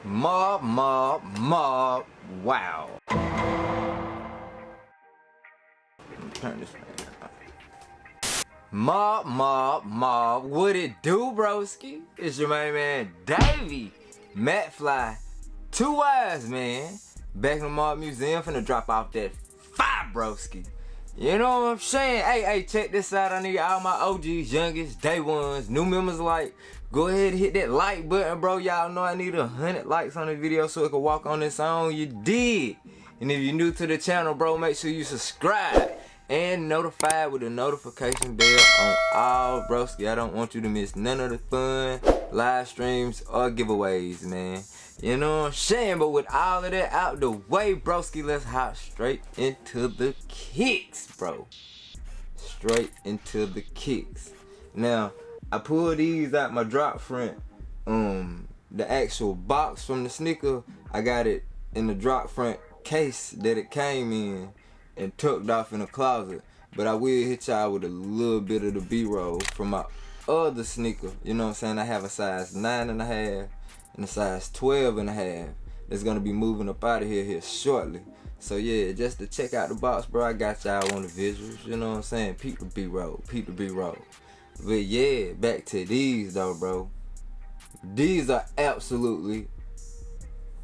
Mob, wow. Turn this thing on. Mob, what it do, broski? It's your main man, DaveyMcFlyy. 2 Wise, man. Back in the Mob Museum, finna drop off that fire, broski. You know what I'm saying? Hey, check this out. I need all my OGs, youngest, day ones, new members like, go ahead and hit that like button, bro. Y'all know I need 100 likes on the video so it can walk on its own. You did. And if you're new to the channel, bro, make sure you subscribe and notified with the notification bell on all, broski. I don't want you to miss none of the fun, live streams, or giveaways, man. You know what I'm saying? But with all of that out the way, broski, let's hop straight into the kicks, bro. Straight into the kicks. Now, I pulled these out my drop front. The actual box from the sneaker, I got it in the drop front case that it came in and tucked off in the closet. But I will hit y'all with a little bit of the B-roll from my other sneaker. You know what I'm saying? I have a size 9.5 and a size 12.5 that's gonna be moving up out of here shortly. So yeah, just to check out the box, bro, I got y'all on the visuals. You know what I'm saying? Peep the B-roll, peep the B-roll. But yeah, back to these though, bro. These are absolutely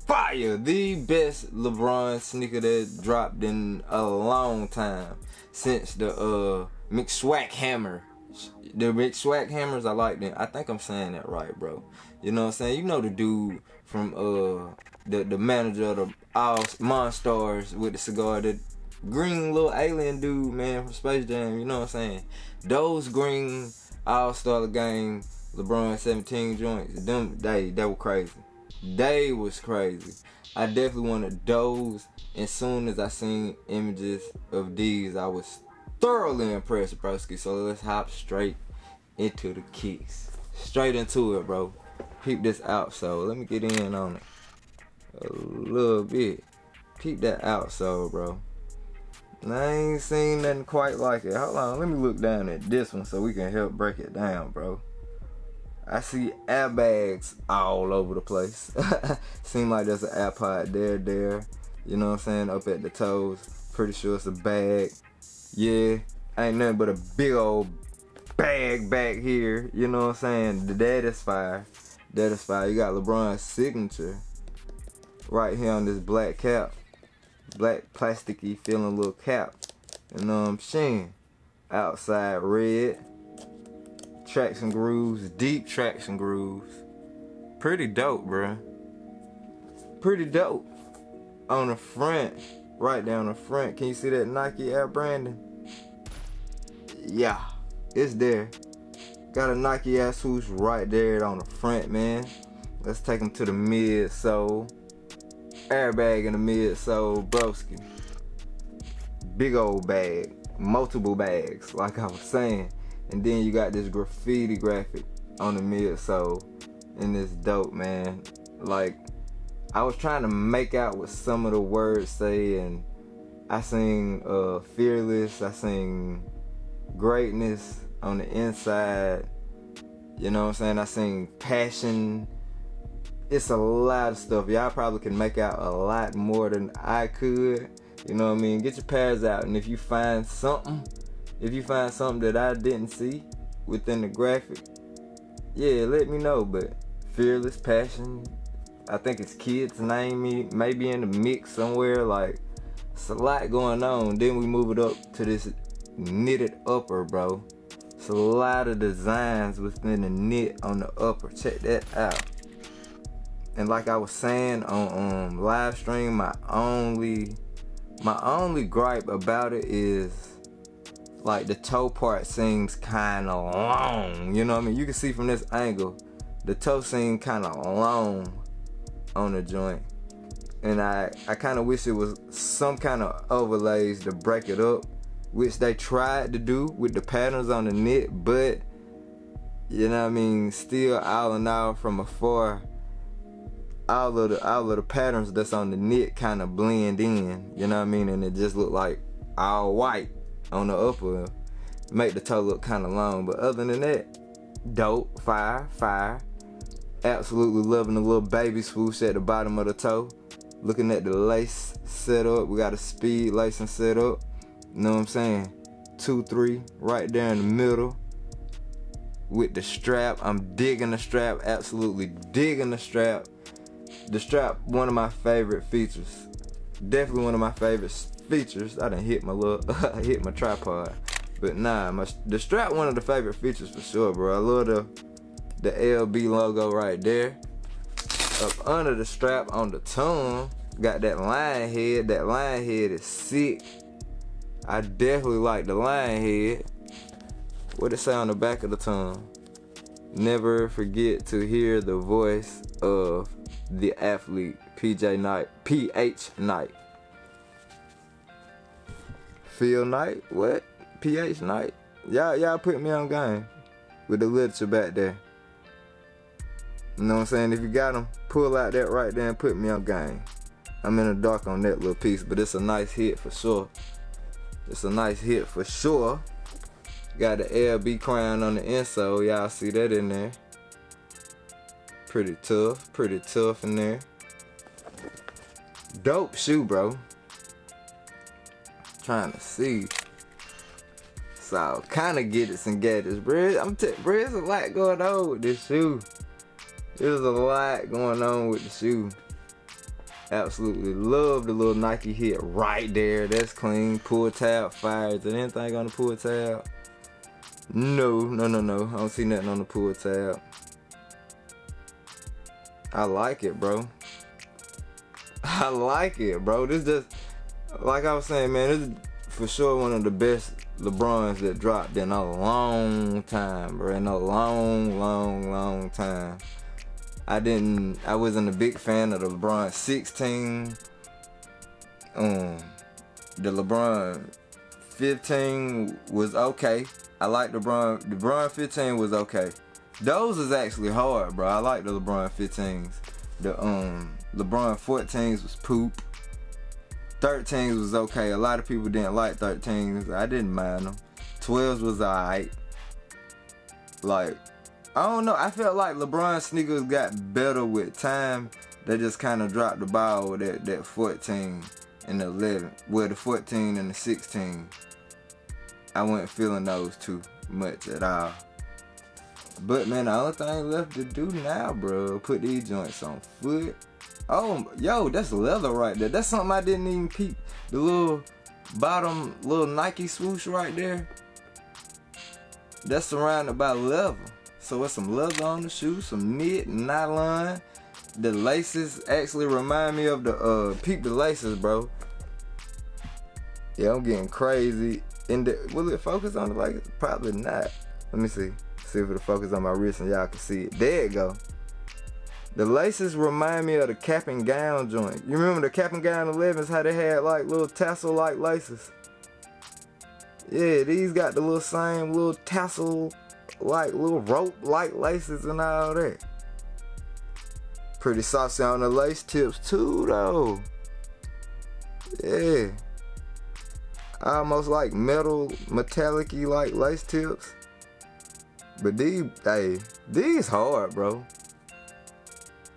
fire. The best Lebron sneaker that dropped in a long time since the McSwack Hammer. The McSwack Hammers, I like them. I think I'm saying that right, bro. You know what I'm saying? You know the dude from the manager of the All Monstars with the cigar, the green little alien dude, man, from Space Jam. You know what I'm saying? Those green All-Star Game LeBron 17 joints, them they were crazy. They was crazy. I definitely wanted those, and soon as I seen images of these, I was thoroughly impressed, broski. So let's hop straight into the kicks. Straight into it, bro. Peep this out, so let me get in on it a little bit. Peep that outsole, bro. And I ain't seen nothing quite like it. Hold on, let me look down at this one so we can help break it down, bro. I see airbags all over the place. Seem like there's an AirPod there. You know what I'm saying? Up at the toes. Pretty sure it's a bag. Yeah, ain't nothing but a big old bag back here. You know what I'm saying? That is fire. That is fire. You got LeBron's signature right here on this black cap. Black plasticky feeling little cap. You know what I'm saying? Outside red. Traction grooves. Deep traction grooves. Pretty dope, bruh. Pretty dope. On the front. Right down the front. Can you see that Nike Air branding? Yeah. It's there. Got a Nike Air swoosh right there on the front, man. Let's take them to the midsole. Airbag in the midsole, broski. Big old bag. Multiple bags, like I was saying. And then you got this graffiti graphic on the midsole. And it's dope, man. Like, I was trying to make out what some of the words say, and I sing fearless, I sing greatness on the inside. You know what I'm saying? I sing passion. It's a lot of stuff. Y'all probably can make out a lot more than I could. You know what I mean? Get your pairs out, and if you find something that I didn't see within the graphic, yeah, let me know. But fearless, passion, I think it's kid's name, maybe in the mix somewhere. Like, it's a lot going on. Then we move it up to this knitted upper, bro. It's a lot of designs within the knit on the upper. Check that out. And like I was saying on live stream, my only gripe about it is like the toe part seems kind of long. You know what I mean? You can see from this angle, the toe seems kind of long on the joint. And I kind of wish it was some kind of overlays to break it up, which they tried to do with the patterns on the knit, but you know what I mean, still all in all from afar, all of the patterns that's on the knit kind of blend in, you know what I mean, and it just look like all white on the upper, make the toe look kind of long. But other than that, dope, fire. Absolutely loving the little baby swoosh at the bottom of the toe. Looking at the lace setup. We got a speed lacing setup. You know what I'm saying? 2-3 right there in the middle. With the strap. I'm digging the strap. Absolutely digging the strap. The strap, one of my favorite features. Definitely one of my favorite features. I done hit my hit my tripod. But nah, the strap one of the favorite features for sure, bro. I love the LB logo right there. Up under the strap on the tongue, got that lion head. That lion head is sick. I definitely like the lion head. What it say on the back of the tongue? Never forget to hear the voice of the athlete, PH Knight. Phil Knight? What? PH Knight? Y'all put me on game with the literature back there. You know what I'm saying? If you got them, pull out that right there and put me on game. I'm in the dark on that little piece, but it's a nice hit for sure. It's a nice hit for sure. Got the LB crown on the insole. Y'all see that in there. Pretty tough in there. Dope shoe, bro. Trying to see. So, kind of get it some gadgets, bro. Bro, there's a lot going on with this shoe. There's a lot going on with the shoe. Absolutely love the little Nike hit right there. That's clean. Pull tab fire. Is there anything on the pull tab? No. I don't see nothing on the pull tab. I like it, bro. This just, like I was saying, man, this is for sure one of the best Lebrons that dropped in a long time, bro. In a long time. I wasn't a big fan of the LeBron 16. The LeBron 15 was okay. I like the LeBron 15 was okay. Those is actually hard, bro. I like the LeBron 15s. The LeBron 14s was poop. 13s was okay. A lot of people didn't like 13s. I didn't mind them. 12s was alright. Like, I don't know. I felt like LeBron sneakers got better with time. They just kind of dropped the ball with that 14 and the 11. Well, the 14 and the 16. I wasn't feeling those too much at all. But man, the only thing left to do now, bro, put these joints on foot. Oh, yo, that's leather right there. That's something I didn't even peep. The little bottom, little Nike swoosh right there. That's surrounded by leather. So it's some leather on the shoe, some knit, nylon. The laces actually remind me of the peep the laces, bro. Yeah, I'm getting crazy. Will it focus on the laces? Probably not. Let me see. See if it'll focus on my wrist and y'all can see it. There it go. The laces remind me of the cap and gown joint. You remember the cap and gown 11s, how they had like little tassel like laces? Yeah, these got the little same little tassel like little rope like laces and all that. Pretty saucy on the lace tips too though. Yeah. Almost like metallic-y like lace tips. But these hard, bro.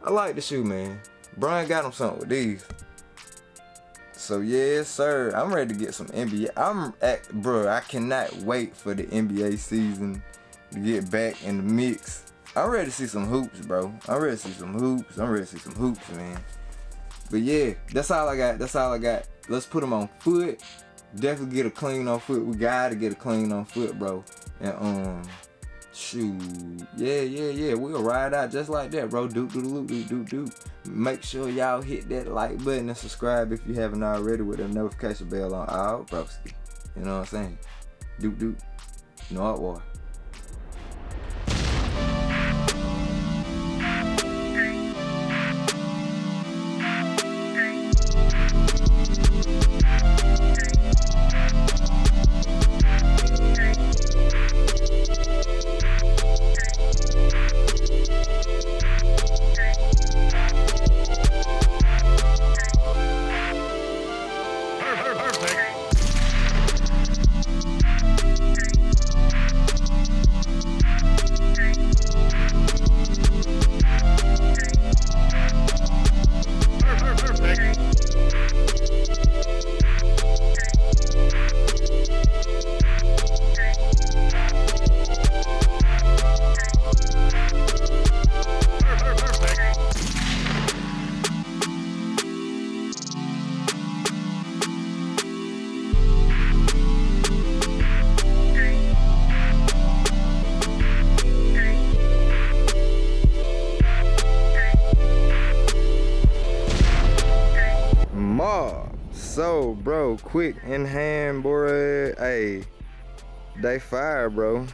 I like the shoe, man. Brian got him something with these. So yes, sir. I'm ready to get some NBA. Bro, I cannot wait for the NBA season to get back in the mix. I'm ready to see some hoops, bro. I'm ready to see some hoops, man. But yeah, that's all I got. Let's put them on foot. Definitely get a clean on foot. We gotta get a clean on foot, bro. And shoot, yeah. We'll ride out just like that, bro. Doop. Make sure y'all hit that like button and subscribe if you haven't already with the notification bell on all, broski. You know what I'm saying? Doop. No it war. Perfect. So, bro, quick in hand, boy. Hey, they fire, bro.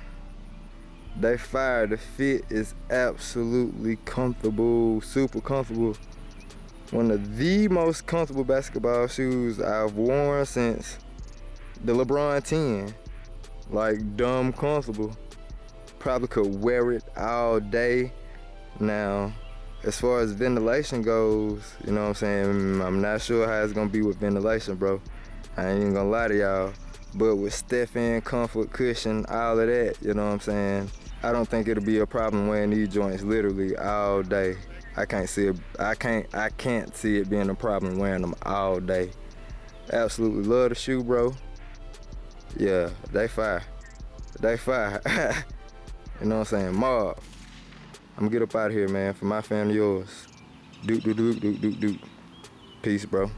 They fire. The fit is absolutely comfortable, super comfortable. One of the most comfortable basketball shoes I've worn since the Lebron 10. Like, dumb comfortable. Probably could wear it all day. Now, as far as ventilation goes, you know what I'm saying, I'm not sure how it's gonna be with ventilation, bro. I ain't even gonna lie to y'all. But with Stephen, comfort, cushion, all of that, you know what I'm saying, I don't think it'll be a problem wearing these joints literally all day. I can't see it being a problem wearing them all day. Absolutely love the shoe, bro. Yeah, they fire. They fire. You know what I'm saying? Mob. I'm gonna get up out of here, man. For my family, yours. Doot, doot, doot, doot, doot, doot. Peace, bro.